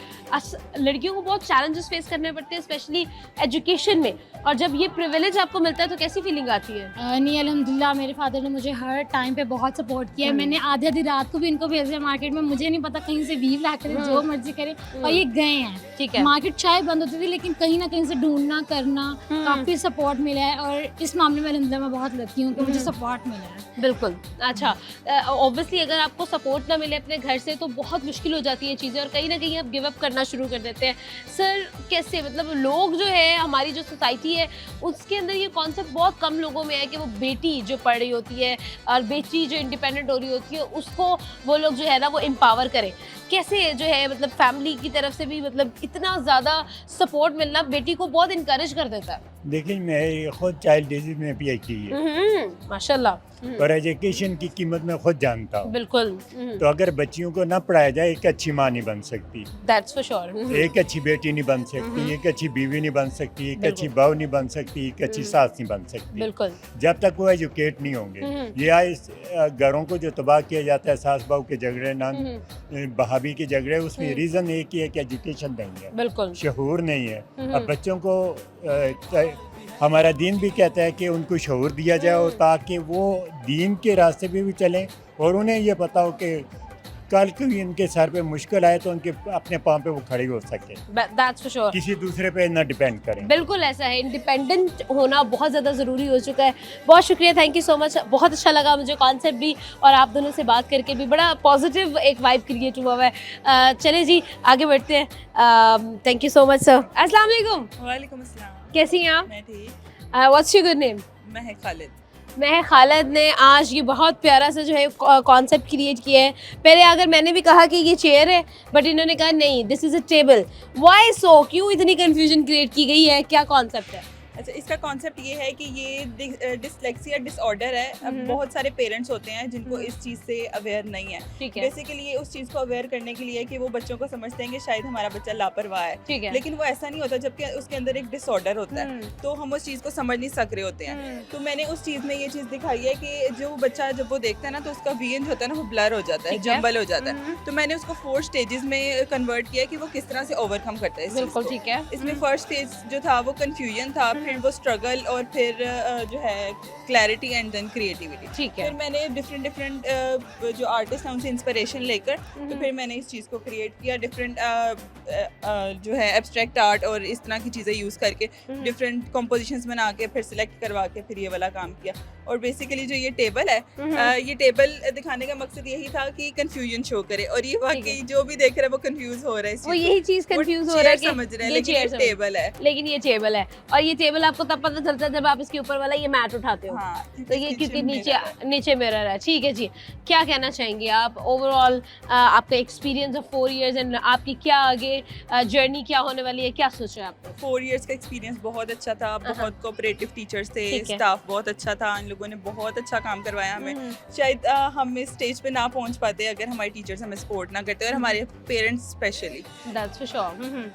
लड़कियों को बहुत चैलेंजेस फेस करने पड़ते हैं स्पेशली एजुकेशन में, और जब ये प्रिविलेज आपको मिलता है तो कैसी फीलिंग आती है? नहीं, अल्हम्दुलिल्लाह मेरे फादर ने मुझे हर टाइम पे बहुत सपोर्ट किया है। मैंने आधी रात को भी इनको भेजा मार्केट में, मुझे नहीं पता, कहीं से वीव ला करें, जो मर्जी करें, और ये गए हैं। ठीक है। मार्केट चाहे बंद होती थी, लेकिन कहीं ना कहीं से ढूंढना करना, काफ़ी सपोर्ट मिला है, और इस मामले में अल्हम्दुलिल्लाह मैं बहुत लकी हूँ कि मुझे सपोर्ट मिला है। बिल्कुल। अच्छा, ऑब्वियसली अगर आपको सपोर्ट ना मिले अपने घर से तो बहुत मुश्किल हो जाती है चीज़ें, और कहीं ना कहीं आप गिव अप करना शुरू कर देते हैं। सर कैसे, मतलब लोग जो है, हमारी जो सोसाइटी है उसके अंदर ये कॉन्सेप्ट बहुत कम लोगों में है कि वो बेटी जो पढ़ रही होती है और बेटी जो इंडिपेंडेंट हो रही होती है उसको वो लोग जो है ना वो एम्पावर करें। कैसे जो है, मतलब फैमिली की तरफ से भी मतलब इतना ज़्यादा सपोर्ट मिलना बेटी को बहुत इनकरेज कर देता है। देखिए, मैं खुद चाइल्ड डिजीज में PhD की है। माशाल्लाह। और एजुकेशन की कीमत मैं खुद जानता हूँ। बिल्कुल, तो अगर बच्चियों को ना पढ़ाया जाए, एक अच्छी माँ नहीं बन सकती, दैट्स फॉर श्योर। एक अच्छी बेटी नहीं बन सकती, एक अच्छी बीवी नहीं बन सकती, एक अच्छी बहू नहीं बन सकती, एक अच्छी सास नहीं बन सकती, बिल्कुल। जब तक वो एजुकेट नहीं होंगे। ये आज घरों को जो तबाह किया जाता है, सास बहू के झगड़े, नान बहाबी के झगड़े, उसमें रीज़न एक ही है कि एजुकेशन नहीं है, बिल्कुल, शऊर नहीं है। अब बच्चों को हमारा दीन भी कहता है कि उनको शऊर दिया जाए और ताकि वो दीन के रास्ते पे भी चलें और उन्हें ये पता हो कि कल कोई इनके सर पे मुश्किल आए तो उनके अपने पाँव पे वो खड़े हो सके, दैट्स फॉर श्योर। किसी दूसरे पे ना डिपेंड करें। बिल्कुल ऐसा है, इंडिपेंडेंट होना बहुत ज़्यादा ज़रूरी हो चुका है। बहुत शुक्रिया, थैंक यू सो मच, बहुत अच्छा लगा मुझे कॉन्सेप्ट भी और आप दोनों से बात करके भी बड़ा पॉजिटिव एक वाइब क्रिएट हुआ है। चले जी आगे बढ़ते हैं। Thank you so much sir. अस्सलाम वालेकुम। वालेकुम अस्सलाम। कैसी हैं आप? मैं ठीक। What's your good name? मैं खालिद। मैं खालिद ने आज ये बहुत प्यारा सा जो है कॉन्सेप्ट क्रिएट किया है। पहले अगर मैंने भी कहा कि ये चेयर है, बट इन्होंने कहा नहीं, this is a table. Why so, क्यों इतनी कन्फ्यूजन क्रिएट की गई है, क्या कॉन्सेप्ट है? अच्छा, इसका कॉन्सेप्ट ये है कि ये डिसलेक्सिया डिसऑर्डर है। अब बहुत सारे पेरेंट्स होते हैं जिनको इस चीज़ से अवेयर नहीं है। ठीक है। बेसिकली ये उस चीज़ को अवेयर करने के लिए कि वो बच्चों को समझते हैं कि शायद हमारा बच्चा लापरवाह है, ठीक है। लेकिन वो ऐसा नहीं होता, जबकि उसके अंदर एक डिसऑर्डर होता है, तो हम उस चीज़ को समझ नहीं सक रहे होते हैं। तो मैंने उस चीज़ में ये चीज़ दिखाई है कि जो बच्चा जब वो देखता है ना, तो उसका विजन जो होता है ना, वो ब्लर हो जाता है, जम्बल हो जाता है। तो मैंने उसको 4 स्टेजेस में कन्वर्ट किया कि वो किस तरह से ओवरकम करता है इस चीज़ बिल्कुल, को। ठीक है। इसमें फर्स्ट स्टेज जो था वो कंफ्यूजन था, फिर वो स्ट्रगल, और फिर जो है क्लैरिटी एंड देन क्रिएटिविटी। ठीक है। फिर मैंने डिफरेंट जो आर्टिस्ट हैं उनसे इंस्पिरेशन लेकर तो फिर मैंने इस चीज़ को क्रिएट किया। डिफरेंट जो है एब्स्ट्रैक्ट आर्ट और इस तरह की चीज़ें यूज़ करके डिफरेंट कॉम्पोजिशंस बना के फिर सिलेक्ट करवा के फिर ये वाला काम किया। और बेसिकली जो ये टेबल है, ये टेबल दिखाने का मकसद यही था कि कंफ्यूजन शो करे, और ये वाकई जो भी देख रहा है वो कंफ्यूज हो रहा है। वो यही चीज़ कंफ्यूज हो रहा है कि समझ रहा है, लेकिन ये टेबल है। लेकिन ये टेबल है, और ये टेबल आपको तब पता चलता है जब आप इसके ऊपर वाला ये मैट उठाते हो। हाँ, तो ये क्योंकि नीचे मिरर है। ठीक है जी, क्या कहना चाहेंगे आप ओवरऑल आपका एक्सपीरियंस ऑफ 4 इयर्स एंड आपकी क्या आगे जर्नी क्या होने वाली है, क्या सोचा है आपने? 4 इयर्स का एक्सपीरियंस बहुत अच्छा था, बहुत कोऑपरेटिव टीचर्स थे, ठीक है। स्टाफ बहुत अच्छा था, इन लोगों ने बहुत अच्छा काम करवाया हमें। शायद हम इस स्टेज पे ना पहुंच पाते अगर हमारे टीचर्स हमें सपोर्ट ना करते, और हमारे parents specially. That's for sure.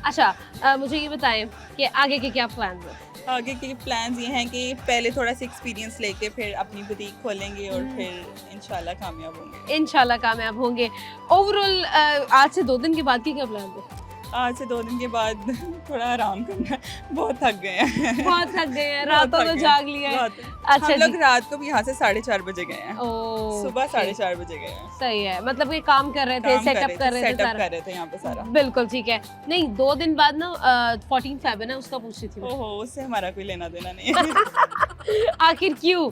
अच्छा, मुझे ये बताएं कि आगे के क्या प्लान है? आगे के प्लान्स ये हैं कि पहले थोड़ा सा एक्सपीरियंस लेके फिर अपनी बुटीक खोलेंगे और फिर इंशाल्लाह कामयाब होंगे। इंशाल्लाह कामयाब होंगे। ओवरऑल आज से 2 दिन के बाद की क्या प्लान है? आज से 2 दिन के बाद थोड़ा आराम करना है, बहुत थक गए हैं। बहुत थक गए हैं, रातों में जाग लिया है। अच्छा, हम लोग रात को भी यहाँ से 4:30 बजे गए हैं, ओह, सुबह 4:30 बजे गए हैं। सही है, मतलब ये काम कर रहे थे, सेटअप कर रहे थे यहाँ पे सारा। बिल्कुल ठीक है। नहीं, 2 दिन बाद ना 14 फेब है ना, उसका पूछ रही थी मैं। ओहो, उससे हमारा कोई लेना देना नहीं है। आखिर क्यों?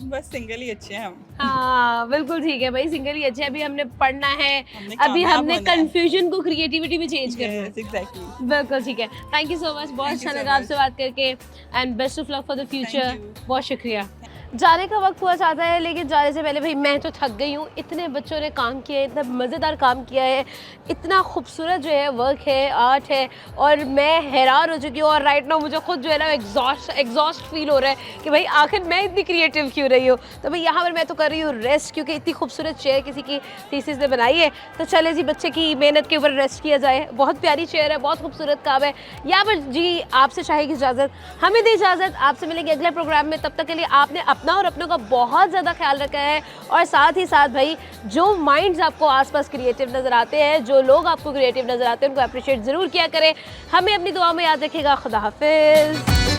बस सिंगल ही अच्छे हैं हम। हाँ बिल्कुल ठीक है भाई, सिंगल ही अच्छे। अभी हमने पढ़ना है, अभी हमने कंफ्यूजन को क्रिएटिविटी में चेंज करना है। एग्जैक्टली, बिल्कुल ठीक है। थैंक यू सो मच, बहुत अच्छा लगा आपसे बात करके and best of luck for the future. बहुत शुक्रिया। जाने का वक्त हुआ चाहता है, लेकिन जाने से पहले भाई मैं तो थक गई हूँ। इतने बच्चों ने काम किया है, इतना मज़ेदार काम किया है, इतना खूबसूरत जो है वर्क है, आर्ट है, और मैं हैरान हो चुकी हूँ। और राइट नाउ मुझे खुद जो है ना एग्जॉस्ट फील हो रहा है कि भाई आखिर मैं इतनी क्रिएटिव क्यों रही हूँ। तो भाई यहाँ पर मैं तो कर रही हूँ रेस्ट, क्योंकि इतनी खूबसूरत चेयर किसी की थीसिस ने बनाई है। तो चले जी, बच्चे की मेहनत के ऊपर रेस्ट किया जाए। बहुत प्यारी चेयर है, बहुत खूबसूरत काम है। यहाँ पर जी आपसे चाहेगी इजाज़त, हमें दी इजाज़त। आपसे मिलेंगे अगले प्रोग्राम में, तब तक के लिए आपने अपना और अपनों का बहुत ज़्यादा ख्याल रखा है। और साथ ही साथ भाई, जो माइंड्स आपको आसपास क्रिएटिव नज़र आते हैं, जो लोग आपको क्रिएटिव नज़र आते हैं, उनको अप्रिशिएट ज़रूर किया करें। हमें अपनी दुआ में याद रखिएगा। खुदा हाफिज़।